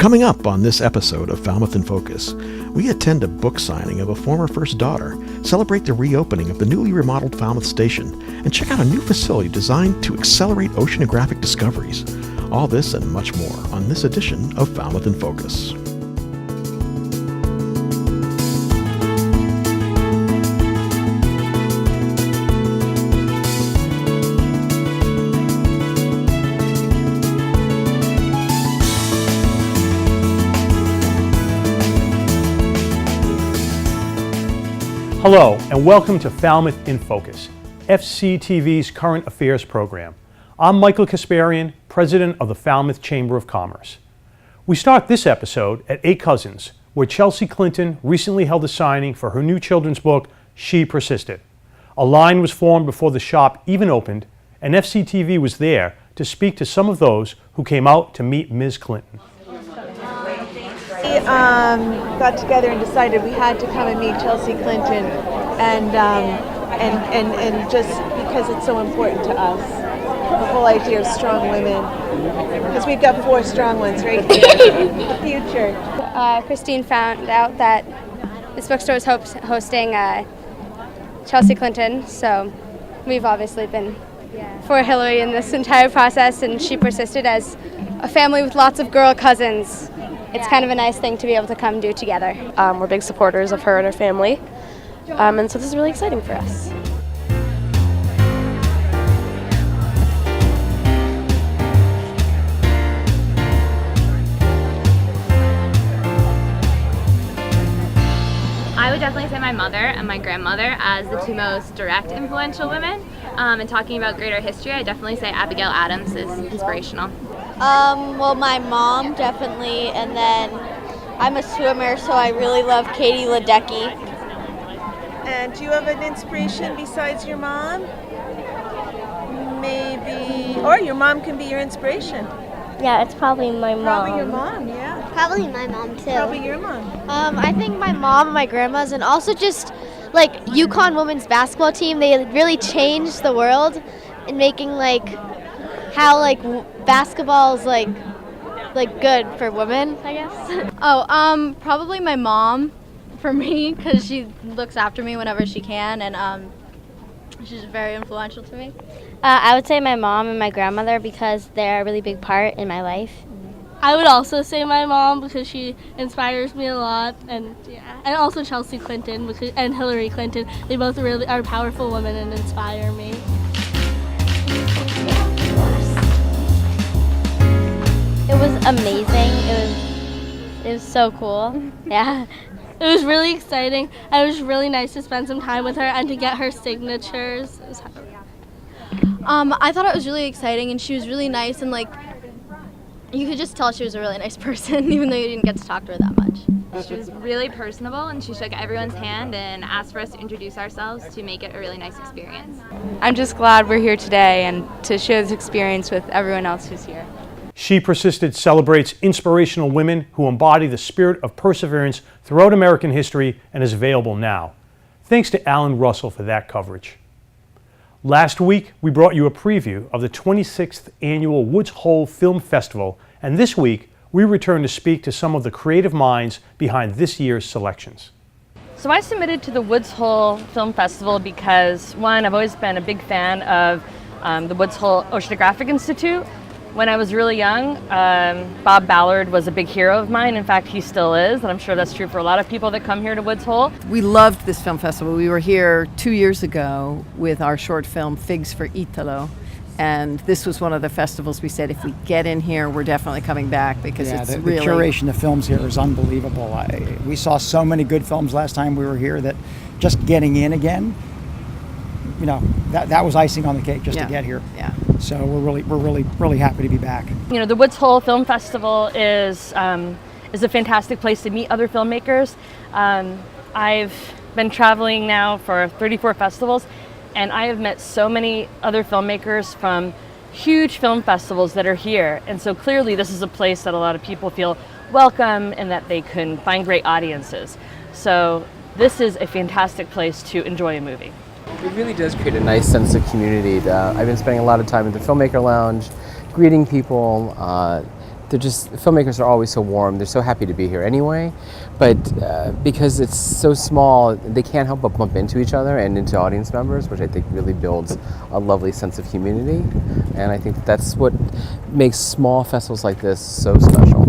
Coming up on this episode of Falmouth in Focus, we attend a book signing of a former first daughter, celebrate the reopening of the newly remodeled Falmouth Station, and check out a new facility designed to accelerate oceanographic discoveries. All this and much more on this edition of Falmouth in Focus. Hello, and welcome to Falmouth in Focus, FCTV's current affairs program. I'm Michael Kasparian, president of the Falmouth Chamber of Commerce. We start this episode at 8 Cousins, where Chelsea Clinton recently held a signing for her new children's book, She Persisted. A line was formed before the shop even opened, and FCTV was there to speak to some of those who came out to meet Ms. Clinton. We got together and decided we had to come and meet Chelsea Clinton, and just because it's so important to us, the whole idea of strong women, because we've got 4 strong ones right here in the future. Christine found out that this bookstore was hosting Chelsea Clinton, so we've obviously been for Hillary in this entire process, and she persisted as a family with lots of girl cousins. It's kind of a nice thing to be able to come do together. We're big supporters of her and her family, and so this is really exciting for us. I would definitely say my mother and my grandmother as the 2 most direct influential women. And talking about greater history, I definitely say Abigail Adams is inspirational. Well, my mom definitely, and then I'm a swimmer, so I really love Katie Ledecky. And do you have an inspiration besides your mom? Maybe, or your mom can be your inspiration. Yeah, it's probably my mom. Probably your mom, yeah. Probably my mom too. Probably your mom. I think my mom and my grandma's, and also just like UConn women's basketball team. They really changed the world in making how basketball's like good for women, I guess. Probably my mom for me, because she looks after me whenever she can, and she's very influential to me. I would say my mom and my grandmother, because they're a really big part in my life. I would also say my mom, because she inspires me a lot, and also Chelsea Clinton and Hillary Clinton. They both really are powerful women and inspire me. It was amazing. It was so cool. Yeah. It was really exciting. It was really nice to spend some time with her and to get her signatures. I thought it was really exciting, and she was really nice, and you could just tell she was a really nice person, even though you didn't get to talk to her that much. She was really personable, and she shook everyone's hand and asked for us to introduce ourselves to make it a really nice experience. I'm just glad we're here today and to share this experience with everyone else who's here. She Persisted celebrates inspirational women who embody the spirit of perseverance throughout American history and is available now. Thanks to Alan Russell for that coverage. Last week, we brought you a preview of the 26th Annual WHOI Film Festival, and this week, we return to speak to some of the creative minds behind this year's selections. So I submitted to the WHOI Film Festival because, one, I've always been a big fan of the WHOI Oceanographic Institute. When I was really young, Bob Ballard was a big hero of mine. In fact, he still is, and I'm sure that's true for a lot of people that come here to Woods Hole. We loved this film festival. We were here 2 years ago with our short film, Figs for Italo, and this was one of the festivals we said, if we get in here, we're definitely coming back, because it's really... The curation of films here is unbelievable. We saw so many good films last time we were here that just getting in again, that was icing on the cake just to get here. Yeah. So we're really happy to be back. The Woods Hole Film Festival is a fantastic place to meet other filmmakers. I've been traveling now for 34 festivals, and I have met so many other filmmakers from huge film festivals that are here. And so clearly this is a place that a lot of people feel welcome and that they can find great audiences. So this is a fantastic place to enjoy a movie. It really does create a nice sense of community. I've been spending a lot of time at the Filmmaker Lounge, greeting people, filmmakers are always so warm. They're so happy to be here anyway, but because it's so small, they can't help but bump into each other and into audience members, which I think really builds a lovely sense of community. And I think that's what makes small festivals like this so special.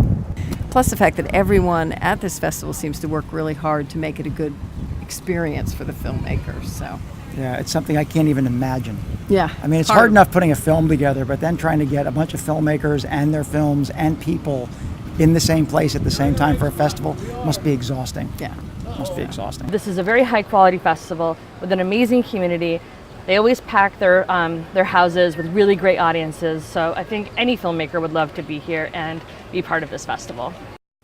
Plus the fact that everyone at this festival seems to work really hard to make it a good experience for the filmmakers. So yeah, it's something I can't even imagine. Yeah, I mean, it's hard enough putting a film together, but then trying to get a bunch of filmmakers and their films and people in the same place at the same time for a festival must be exhausting. Yeah, must be exhausting. This is a very high quality festival with an amazing community. They always pack their houses with really great audiences. So I think any filmmaker would love to be here and be part of this festival.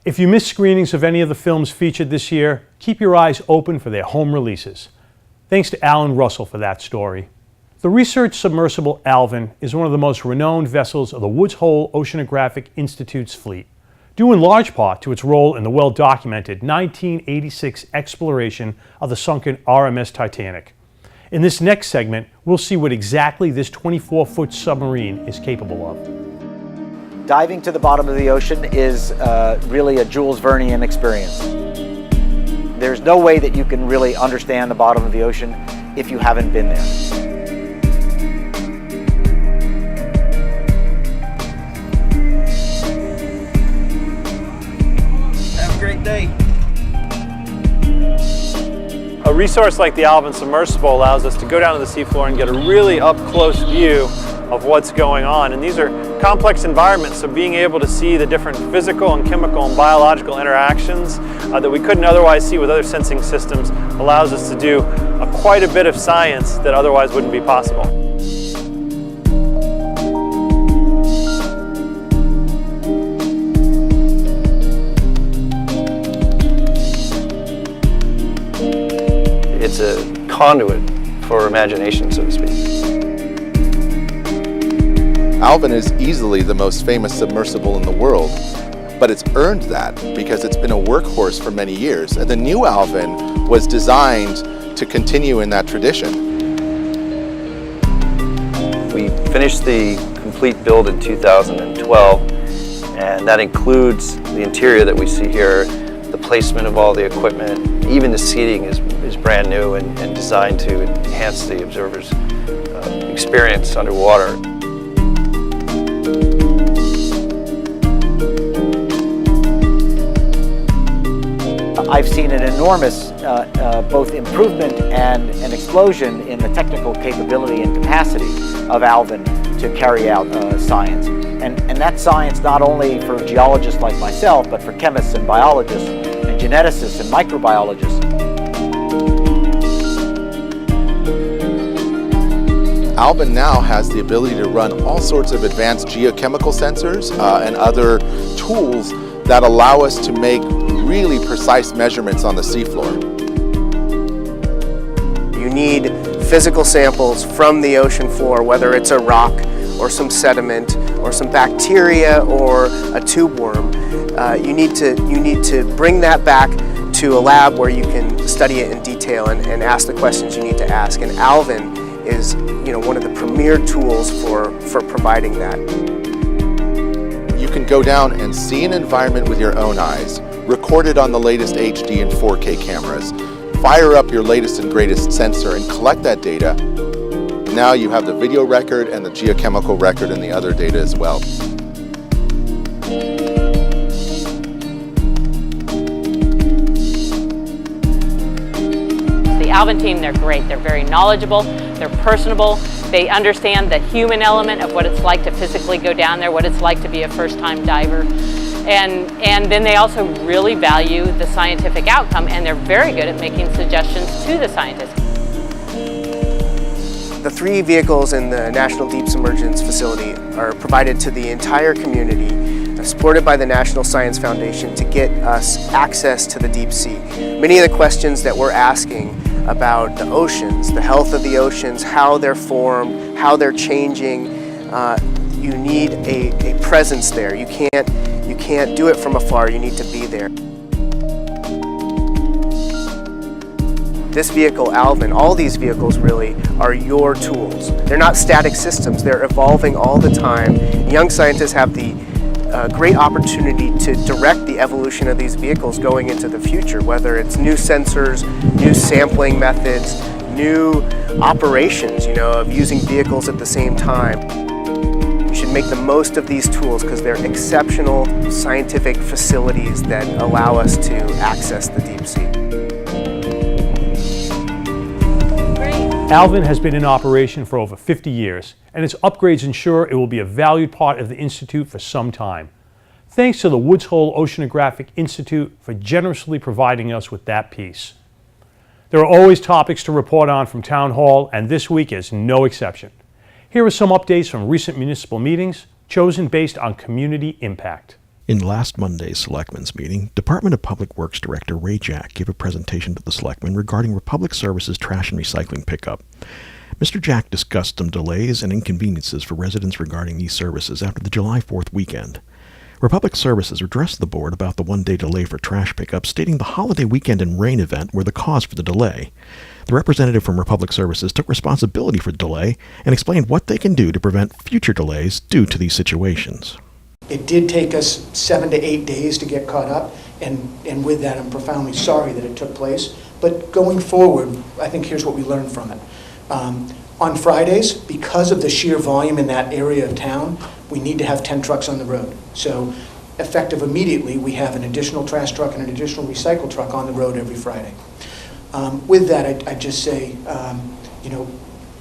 If you missed screenings of any of the films featured this year, keep your eyes open for their home releases. Thanks to Alan Russell for that story. The research submersible Alvin is one of the most renowned vessels of the Woods Hole Oceanographic Institute's fleet, due in large part to its role in the well-documented 1986 exploration of the sunken RMS Titanic. In this next segment, we'll see what exactly this 24-foot submarine is capable of. Diving to the bottom of the ocean is really a Jules Vernean experience. There's no way that you can really understand the bottom of the ocean if you haven't been there. Have a great day. A resource like the Alvin submersible allows us to go down to the seafloor and get a really up-close view of what's going on. And these are complex environments, so being able to see the different physical and chemical and biological interactions that we couldn't otherwise see with other sensing systems allows us to do quite a bit of science that otherwise wouldn't be possible. It's a conduit for imagination, so to speak. Alvin is easily the most famous submersible in the world, but it's earned that because it's been a workhorse for many years, and the new Alvin was designed to continue in that tradition. We finished the complete build in 2012, and that includes the interior that we see here, the placement of all the equipment, even the seating is brand new and designed to enhance the observer's experience underwater. I've seen an enormous both improvement and an explosion in the technical capability and capacity of Alvin to carry out science. And that's science not only for geologists like myself, but for chemists and biologists and geneticists and microbiologists. Alvin now has the ability to run all sorts of advanced geochemical sensors and other tools that allow us to make really precise measurements on the seafloor. You need physical samples from the ocean floor, whether it's a rock or some sediment or some bacteria or a tube worm. You need to bring that back to a lab where you can study it in detail and ask the questions you need to ask. And Alvin is, one of the premier tools for providing that. You can go down and see an environment with your own eyes, record it on the latest HD and 4K cameras, fire up your latest and greatest sensor and collect that data. Now you have the video record and the geochemical record and the other data as well. The Alvin team, they're great. They're very knowledgeable, they're personable, they understand the human element of what it's like to physically go down there, what it's like to be a first-time diver. And then they also really value the scientific outcome, and they're very good at making suggestions to the scientists. The 3 vehicles in the National Deep Submergence Facility are provided to the entire community, supported by the National Science Foundation to get us access to the deep sea. Many of the questions that we're asking about the oceans, the health of the oceans, how they're formed, how they're changing, you need a presence there. You can't do it from afar, you need to be there. This vehicle, Alvin, all these vehicles really are your tools. They're not static systems, they're evolving all the time. Young scientists have the a great opportunity to direct the evolution of these vehicles going into the future, whether it's new sensors, new sampling methods, new operations, of using vehicles at the same time. You should make the most of these tools because they're exceptional scientific facilities that allow us to access the deep sea. Alvin has been in operation for over 50 years, and its upgrades ensure it will be a valued part of the Institute for some time. Thanks to the Woods Hole Oceanographic Institute for generously providing us with that piece. There are always topics to report on from Town Hall, and this week is no exception. Here are some updates from recent municipal meetings, chosen based on community impact. In last Monday's Selectmen's meeting, Department of Public Works Director Ray Jack gave a presentation to the Selectmen regarding Republic Services trash and recycling pickup. Mr. Jack discussed some delays and inconveniences for residents regarding these services after the July 4th weekend. Republic Services addressed the board about the one-day delay for trash pickup, stating the holiday weekend and rain event were the cause for the delay. The representative from Republic Services took responsibility for the delay and explained what they can do to prevent future delays due to these situations. It did take us 7 to 8 days to get caught up, and with that I'm profoundly sorry that it took place. But going forward, I think here's what we learned from it. On Fridays, because of the sheer volume in that area of town, we need to have 10 trucks on the road. So effective immediately, we have an additional trash truck and an additional recycle truck on the road every Friday. With that, I'd just say,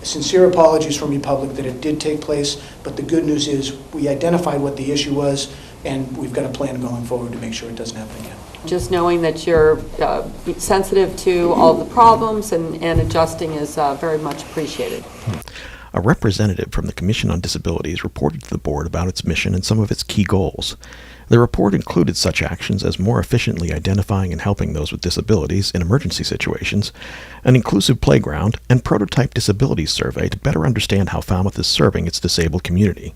sincere apologies from Republic that it did take place, but the good news is we identified what the issue was, and we've got a plan going forward to make sure it doesn't happen again. Just knowing that you're sensitive to all the problems and adjusting is very much appreciated. A representative from the Commission on Disabilities reported to the board about its mission and some of its key goals. The report included such actions as more efficiently identifying and helping those with disabilities in emergency situations, an inclusive playground, and prototype disabilities survey to better understand how Falmouth is serving its disabled community.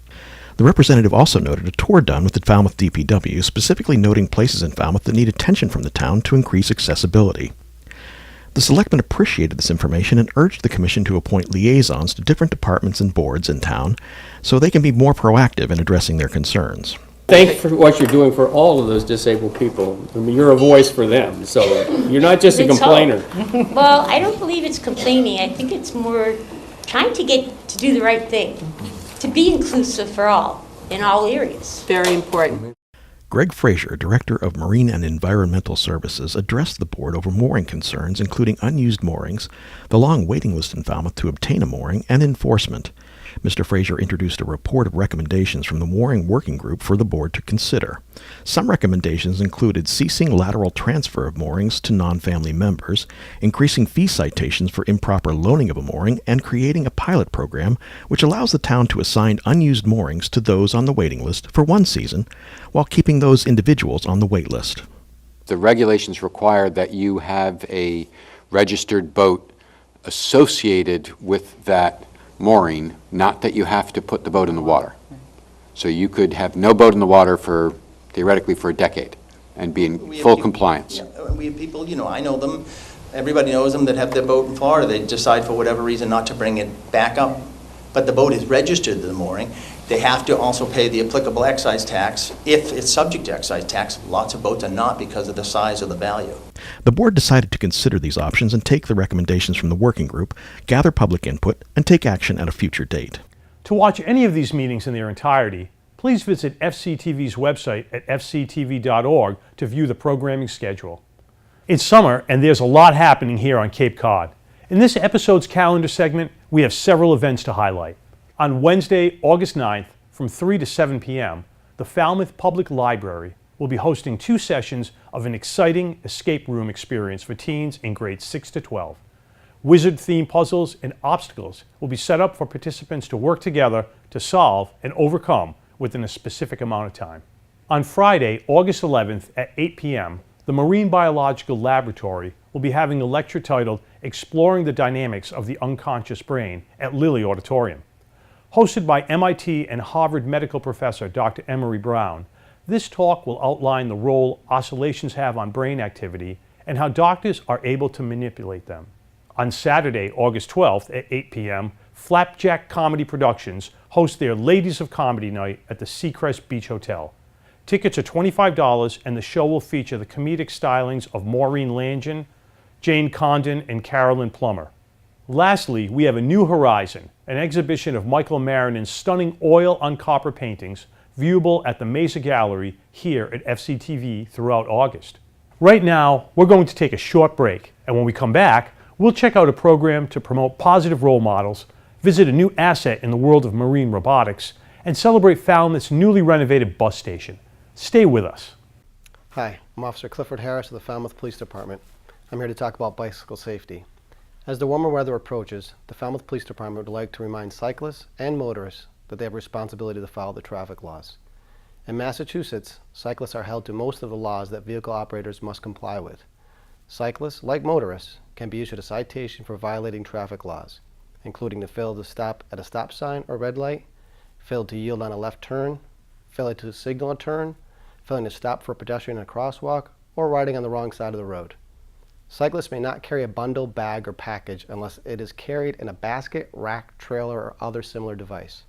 The representative also noted a tour done with the Falmouth DPW, specifically noting places in Falmouth that need attention from the town to increase accessibility. The selectmen appreciated this information and urged the Commission to appoint liaisons to different departments and boards in town so they can be more proactive in addressing their concerns. Thank you for what you're doing for all of those disabled people. I mean, you're a voice for them, so you're not just a complainer. Well, I don't believe it's complaining. I think it's more trying to get to do the right thing, to be inclusive for all, in all areas. Very important. Greg Frazier, Director of Marine and Environmental Services, addressed the board over mooring concerns, including unused moorings, the long waiting list in Falmouth to obtain a mooring, and enforcement. Mr. Frazier introduced a report of recommendations from the mooring working group for the board to consider. Some recommendations included ceasing lateral transfer of moorings to non-family members, increasing fee citations for improper loaning of a mooring, and creating a pilot program which allows the town to assign unused moorings to those on the waiting list for one season, while keeping those individuals on the wait list. The regulations require that you have a registered boat associated with that mooring, not that you have to put the boat in the water. So you could have no boat in the water for, theoretically, for a decade and be in full compliance. Yeah, we have people, I know them, everybody knows them that have their boat in Florida. They decide for whatever reason not to bring it back up, but the boat is registered to the mooring. They have to also pay the applicable excise tax. If it's subject to excise tax, lots of boats are not because of the size or the value. The board decided to consider these options and take the recommendations from the working group, gather public input, and take action at a future date. To watch any of these meetings in their entirety, please visit FCTV's website at fctv.org to view the programming schedule. It's summer, and there's a lot happening here on Cape Cod. In this episode's calendar segment, we have several events to highlight. On Wednesday, August 9th, from 3 to 7 p.m., the Falmouth Public Library will be hosting 2 sessions of an exciting escape room experience for teens in grades 6 to 12. Wizard-themed puzzles and obstacles will be set up for participants to work together to solve and overcome within a specific amount of time. On Friday, August 11th at 8 p.m., the Marine Biological Laboratory will be having a lecture titled Exploring the Dynamics of the Unconscious Brain at Lilly Auditorium. Hosted by MIT and Harvard medical professor Dr. Emery Brown, this talk will outline the role oscillations have on brain activity and how doctors are able to manipulate them. On Saturday, August 12th at 8 p.m., Flapjack Comedy Productions hosts their Ladies of Comedy Night at the Seacrest Beach Hotel. Tickets are $25 and the show will feature the comedic stylings of Maureen Langin, Jane Condon, and Carolyn Plummer. Lastly, we have A New Horizon, an exhibition of Michael Marinin's stunning oil on copper paintings viewable at the Mesa Gallery here at FCTV throughout August. Right now, we're going to take a short break, and when we come back, we'll check out a program to promote positive role models, visit a new asset in the world of marine robotics, and celebrate Falmouth's newly renovated bus station. Stay with us. Hi, I'm Officer Clifford Harris of the Falmouth Police Department. I'm here to talk about bicycle safety. As the warmer weather approaches, the Falmouth Police Department would like to remind cyclists and motorists that they have a responsibility to follow the traffic laws. In Massachusetts, cyclists are held to most of the laws that vehicle operators must comply with. Cyclists, like motorists, can be issued a citation for violating traffic laws, including the failure to stop at a stop sign or red light, failure to yield on a left turn, failure to signal a turn, failing to stop for a pedestrian in a crosswalk, or riding on the wrong side of the road. Cyclists may not carry a bundle, bag, or package unless it is carried in a basket, rack, trailer, or other similar device.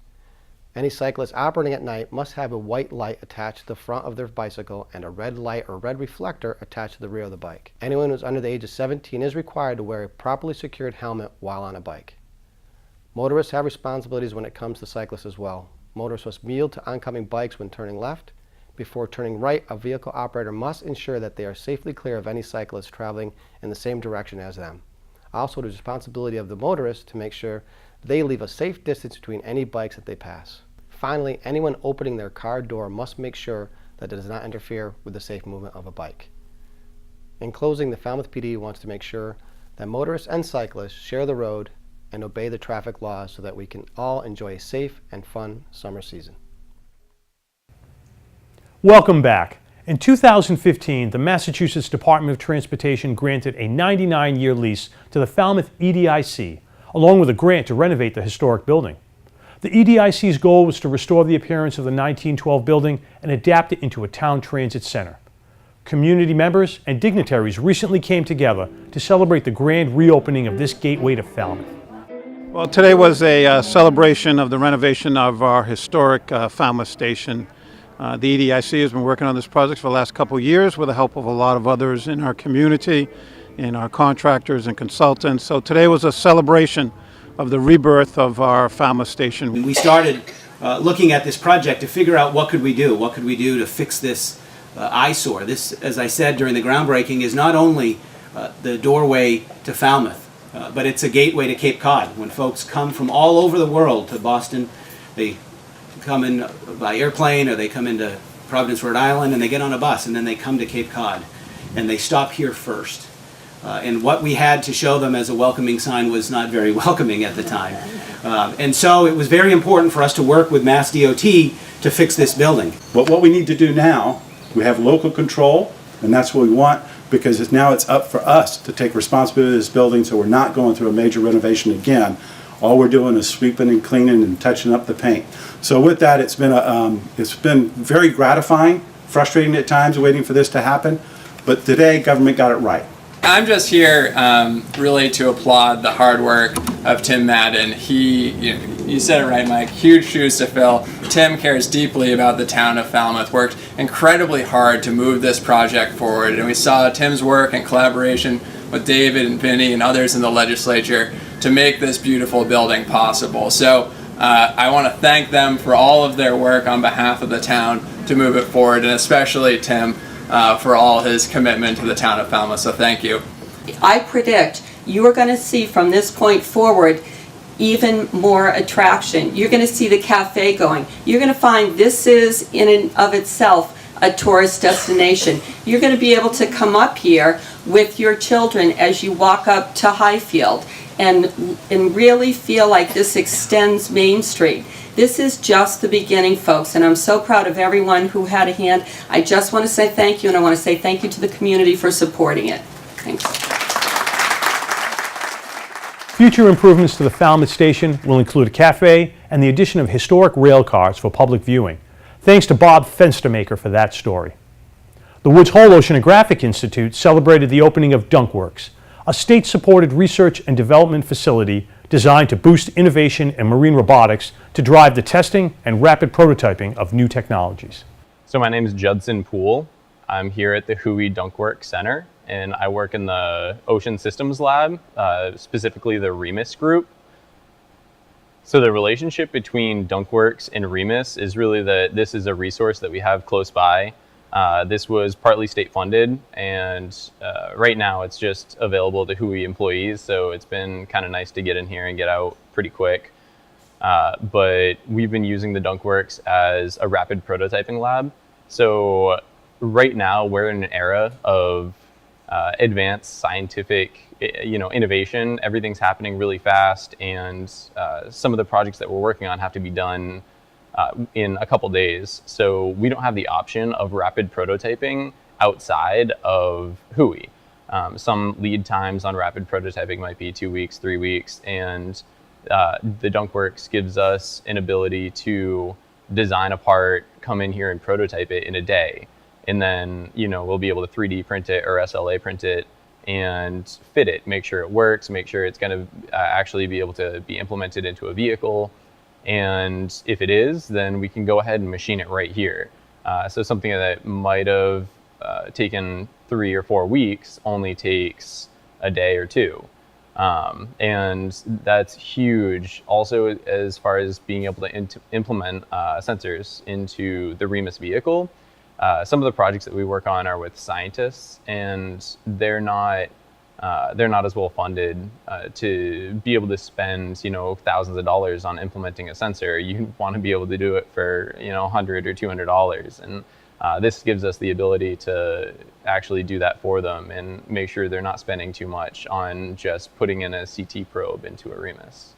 Any cyclist operating at night must have a white light attached to the front of their bicycle and a red light or red reflector attached to the rear of the bike. Anyone who is under the age of 17 is required to wear a properly secured helmet while on a bike. Motorists have responsibilities when it comes to cyclists as well. Motorists must yield to oncoming bikes when turning left. Before turning right, a vehicle operator must ensure that they are safely clear of any cyclists traveling in the same direction as them. Also, it is the responsibility of the motorist to make sure they leave a safe distance between any bikes that they pass. Finally, anyone opening their car door must make sure that it does not interfere with the safe movement of a bike. In closing, the Falmouth PD wants to make sure that motorists and cyclists share the road and obey the traffic laws so that we can all enjoy a safe and fun summer season. Welcome back. In 2015, the Massachusetts Department of Transportation granted a 99-year lease to the Falmouth EDIC, along with a grant to renovate the historic building. The EDIC's goal was to restore the appearance of the 1912 building and adapt it into a town transit center. Community members and dignitaries recently came together to celebrate the grand reopening of this gateway to Falmouth. Well, today was a celebration of the renovation of our historic Falmouth Station. The EDIC has been working on this project for the last couple of years with the help of a lot of others in our community, in our contractors and consultants. So today was a celebration of the rebirth of our Falmouth Station. We started looking at this project to figure out what could we do to fix this eyesore. This, as I said during the groundbreaking, is not only the doorway to Falmouth, but it's a gateway to Cape Cod. When folks come from all over the world to Boston, they come in by airplane or they come into Providence, Rhode Island, and they get on a bus and then they come to Cape Cod and they stop here first. And what we had to show them as a welcoming sign was not very welcoming at the time. And so it was very important for us to work with Mass DOT to fix this building. But what we need to do now, we have local control, and that's what we want, because now it's up for us to take responsibility of this building so we're not going through a major renovation again. All we're doing is sweeping and cleaning and touching up the paint. So with that, it's been very gratifying, frustrating at times waiting for this to happen, but today government got it right. I'm just here really to applaud the hard work of Tim Madden. You said it right, Mike, huge shoes to fill. Tim cares deeply about the town of Falmouth, worked incredibly hard to move this project forward, and we saw Tim's work in collaboration with David and Vinny and others in the legislature to make this beautiful building possible. So I want to thank them for all of their work on behalf of the town to move it forward, and especially Tim for all his commitment to the town of Falmouth. So thank you. I predict you are going to see from this point forward even more attraction. You're going to see the cafe going. You're going to find this is in and of itself a tourist destination. You're going to be able to come up here with your children as you walk up to Highfield and really feel like this extends Main Street. This is just the beginning, folks, and I'm so proud of everyone who had a hand. I just want to say thank you, and I want to say thank you to the community for supporting it. Thanks. Future improvements to the Falmouth Station will include a cafe and the addition of historic rail cars for public viewing. Thanks to Bob Fenstermaker for that story. The Woods Hole Oceanographic Institute celebrated the opening of DunkWorks, a state-supported research and development facility designed to boost innovation in marine robotics to drive the testing and rapid prototyping of new technologies. So my name is Judson Poole. I'm here at the WHOI DunkWorks Center, and I work in the Ocean Systems Lab, specifically the REMIS group. So the relationship between DunkWorks and REMIS is really that this is a resource that we have close by. This was partly state funded, and right now it's just available to WHOI employees, so it's been kind of nice to get in here and get out pretty quick. But we've been using the DunkWorks as a rapid prototyping lab. So right now we're in an era of advanced scientific innovation. Everything's happening really fast, and some of the projects that we're working on have to be done in a couple days. So we don't have the option of rapid prototyping outside of WHOI. Some lead times on rapid prototyping might be 2 weeks, 3 weeks, and the DunkWorks gives us an ability to design a part, come in here and prototype it in a day. And then, we'll be able to 3D print it or SLA print it and fit it, make sure it works, make sure it's going to actually be able to be implemented into a vehicle. And if it is, then we can go ahead and machine it right here. So something that might have taken 3 or 4 weeks only takes a day or 2. And that's huge. Also, as far as being able to implement sensors into the REMIS vehicle, some of the projects that we work on are with scientists, and they're not as well funded to be able to spend thousands of dollars on implementing a sensor. You want to be able to do it for $100 or $200, and this gives us the ability to actually do that for them and make sure they're not spending too much on just putting in a CT probe into a REMIS.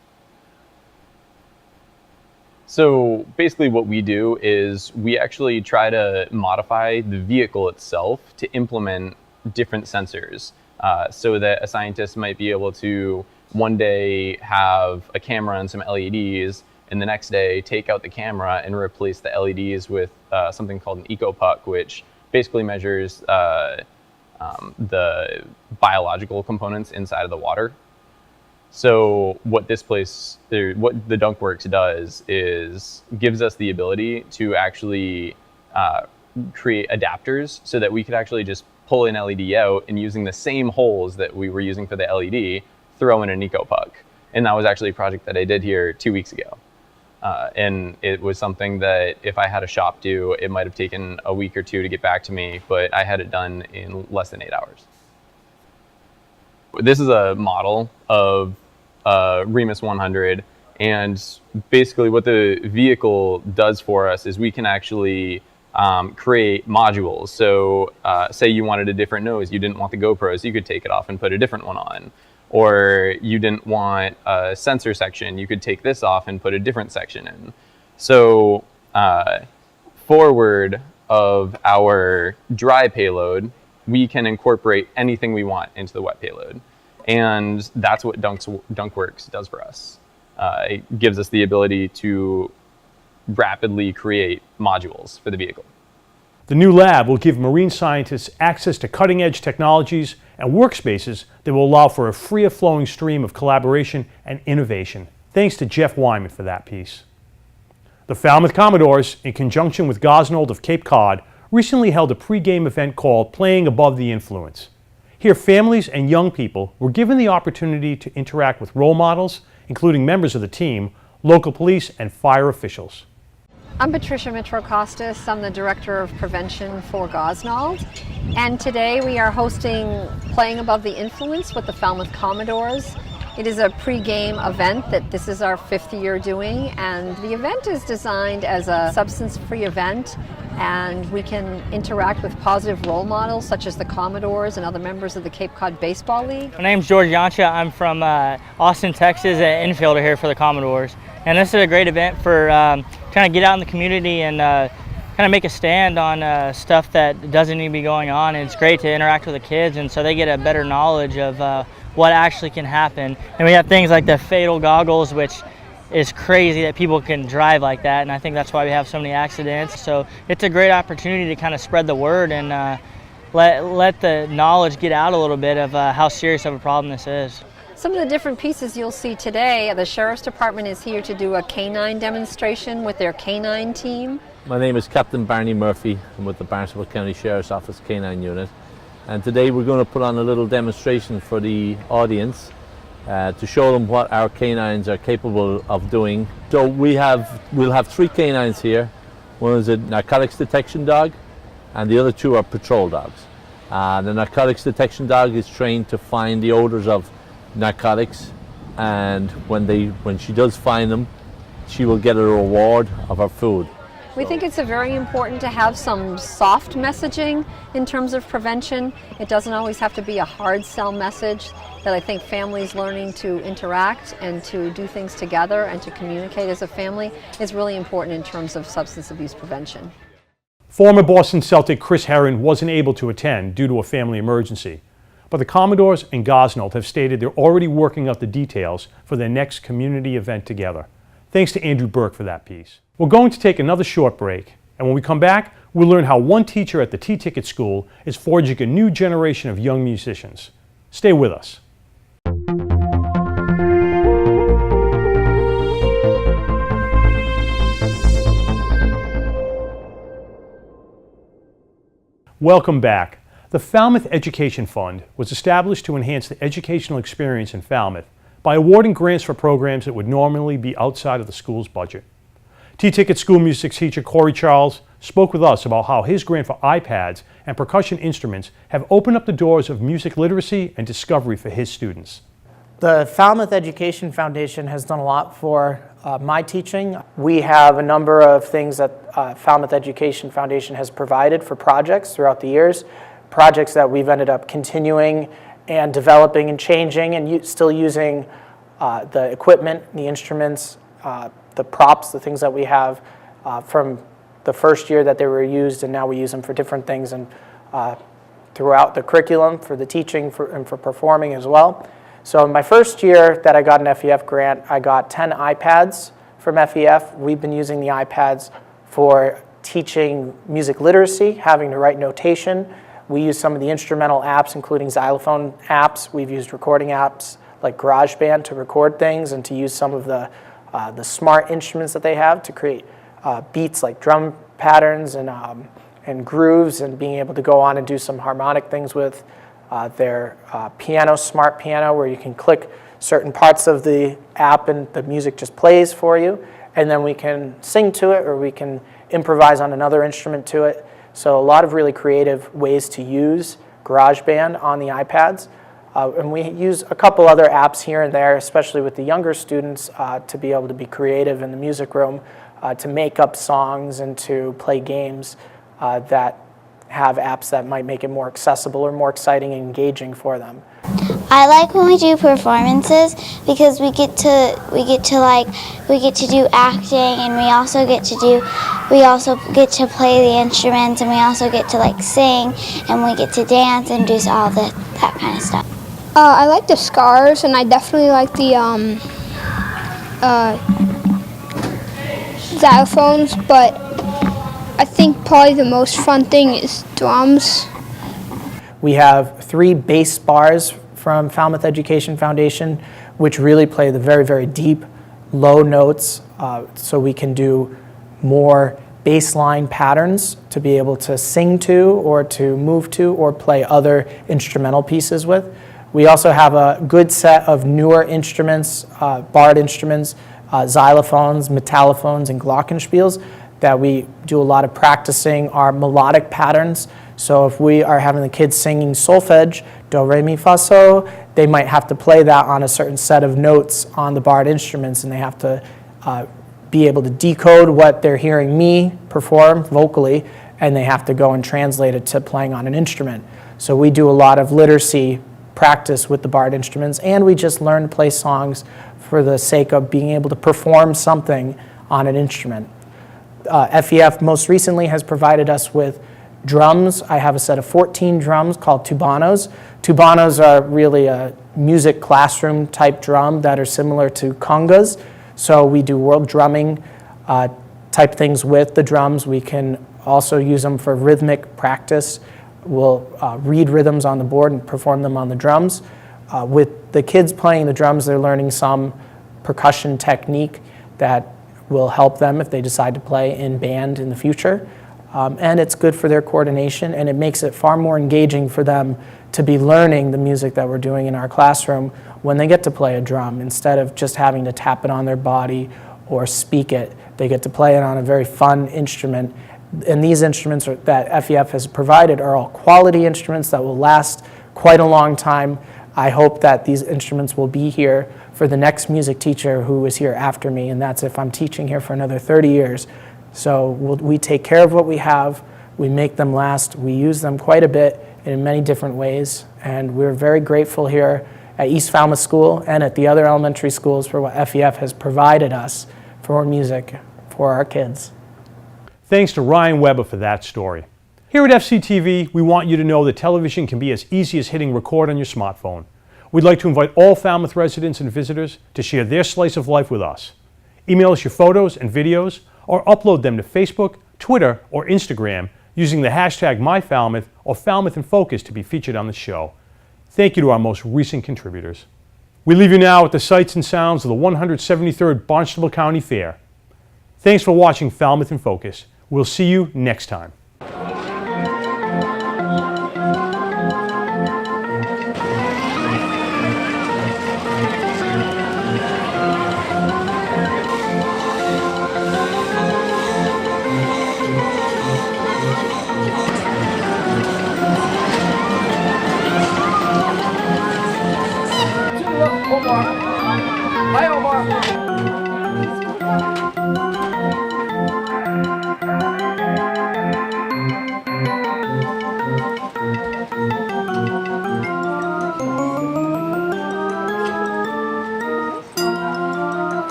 So basically what we do is we actually try to modify the vehicle itself to implement different sensors, so that a scientist might be able to one day have a camera and some LEDs, and the next day take out the camera and replace the LEDs with something called an eco-puck, which basically measures the biological components inside of the water. So what the DunkWorks does is gives us the ability to actually create adapters so that we could actually just pull an LED out, and using the same holes that we were using for the LED, throw in an eco-puck. And that was actually a project that I did here 2 weeks ago. And it was something that if I had a shop do, it might have taken a week or 2 to get back to me, but I had it done in less than 8 hours. This is a model of REMIS 100, and basically what the vehicle does for us is we can actually create modules. So say you wanted a different nose, you didn't want the GoPros, you could take it off and put a different one on. Or you didn't want a sensor section, you could take this off and put a different section in. So forward of our dry payload, we can incorporate anything we want into the wet payload. And that's what DunkWorks does for us. It gives us the ability to rapidly create modules for the vehicle. The new lab will give marine scientists access to cutting-edge technologies and workspaces that will allow for a free-flowing stream of collaboration and innovation. Thanks to Jeff Wyman for that piece. The Falmouth Commodores, in conjunction with Gosnold of Cape Cod, recently held a pre-game event called Playing Above the Influence. Here, families and young people were given the opportunity to interact with role models, including members of the team, local police, and fire officials. I'm Patricia Mitro-Costas. I'm the Director of Prevention for Gosnold. And today we are hosting Playing Above the Influence with the Falmouth Commodores. It is a pre-game event that this is our 5th year doing, and the event is designed as a substance-free event, and we can interact with positive role models such as the Commodores and other members of the Cape Cod Baseball League. My name's George Yancha. I'm from Austin, Texas, an infielder here for the Commodores. And this is a great event for trying to get out in the community and kind of make a stand on stuff that doesn't need to be going on. And it's great to interact with the kids, and so they get a better knowledge of what actually can happen. And we have things like the fatal goggles, which is crazy that people can drive like that, and I think that's why we have so many accidents. So it's a great opportunity to kind of spread the word and let the knowledge get out a little bit of how serious of a problem this is. Some of the different pieces you'll see today, the Sheriff's Department is here to do a canine demonstration with their canine team. My name is Captain Barney Murphy. I'm with the Barnstable County Sheriff's Office Canine Unit. And today we're going to put on a little demonstration for the audience to show them what our canines are capable of doing. So we'll have 3 canines here. One is a narcotics detection dog and the other 2 are patrol dogs. The narcotics detection dog is trained to find the odors of narcotics, and when she does find them, she will get a reward of her food. We think it's very important to have some soft messaging in terms of prevention. It doesn't always have to be a hard sell message, that I think families learning to interact and to do things together and to communicate as a family is really important in terms of substance abuse prevention. Former Boston Celtic Chris Herron wasn't able to attend due to a family emergency, but the Commodores and Gosnold have stated they're already working out the details for their next community event together. Thanks to Andrew Burke for that piece. We're going to take another short break, and when we come back, we'll learn how one teacher at the T-Ticket School is forging a new generation of young musicians. Stay with us. Welcome back. The Falmouth Education Fund was established to enhance the educational experience in Falmouth by awarding grants for programs that would normally be outside of the school's budget. T-Ticket School music teacher Corey Charles spoke with us about how his grant for iPads and percussion instruments have opened up the doors of music literacy and discovery for his students. The Falmouth Education Foundation has done a lot for my teaching. We have a number of things that Falmouth Education Foundation has provided for projects throughout the years, projects that we've ended up continuing and developing and changing and still using the equipment, the instruments, the props, the things that we have from the first year that they were used, and now we use them for different things and throughout the curriculum for the teaching and for performing as well. So in my first year that I got an FEF grant, I got 10 iPads from FEF. We've been using the iPads for teaching music literacy, having to write notation. We use some of the instrumental apps, including xylophone apps. We've used recording apps like GarageBand to record things and to use some of the smart instruments that they have to create beats like drum patterns and grooves, and being able to go on and do some harmonic things with their piano, smart piano, where you can click certain parts of the app and the music just plays for you, and then we can sing to it or we can improvise on another instrument to it. So a lot of really creative ways to use GarageBand on the iPads. And we use a couple other apps here and there, especially with the younger students, to be able to be creative in the music room, to make up songs and to play games that have apps that might make it more accessible or more exciting and engaging for them. I like when we do performances because we get to do acting, and we also get to play the instruments, and we also get to sing, and we get to dance and do all that kind of stuff. I like the scars, and I definitely like the xylophones, but I think probably the most fun thing is drums. We have 3 bass bars from Falmouth Education Foundation, which really play the very, very deep, low notes, so we can do more bassline patterns to be able to sing to or to move to or play other instrumental pieces with. We also have a good set of newer instruments, barred instruments, xylophones, metallophones, and glockenspiels that we do a lot of practicing our melodic patterns. So if we are having the kids singing solfege, do, re, mi, fa, so, they might have to play that on a certain set of notes on the barred instruments, and they have to be able to decode what they're hearing me perform vocally, and they have to go and translate it to playing on an instrument. So we do a lot of literacy practice with the barred instruments, and we just learn to play songs for the sake of being able to perform something on an instrument. FEF most recently has provided us with drums. I have a set of 14 drums called tubanos. Tubanos are really a music classroom type drum that are similar to congas. So we do world drumming type things with the drums. We can also use them for rhythmic practice. We'll read rhythms on the board and perform them on the drums. With the kids playing the drums, they're learning some percussion technique that will help them if they decide to play in band in the future. And it's good for their coordination, and it makes it far more engaging for them to be learning the music that we're doing in our classroom when they get to play a drum. Instead of just having to tap it on their body or speak it, they get to play it on a very fun instrument. And these instruments that FEF has provided are all quality instruments that will last quite a long time. I hope that these instruments will be here for the next music teacher who is here after me, and that's if I'm teaching here for another 30 years. So we take care of what we have, we make them last, we use them quite a bit in many different ways, and we're very grateful here at East Falmouth School and at the other elementary schools for what FEF has provided us for music for our kids. Thanks to Ryan Weber for that story. Here at FCTV, we want you to know that television can be as easy as hitting record on your smartphone. We'd like to invite all Falmouth residents and visitors to share their slice of life with us. Email us your photos and videos or upload them to Facebook, Twitter, or Instagram using the hashtag MyFalmouth or Falmouth in Focus to be featured on the show. Thank you to our most recent contributors. We leave you now with the sights and sounds of the 173rd Barnstable County Fair. Thanks for watching Falmouth in Focus. We'll see you next time.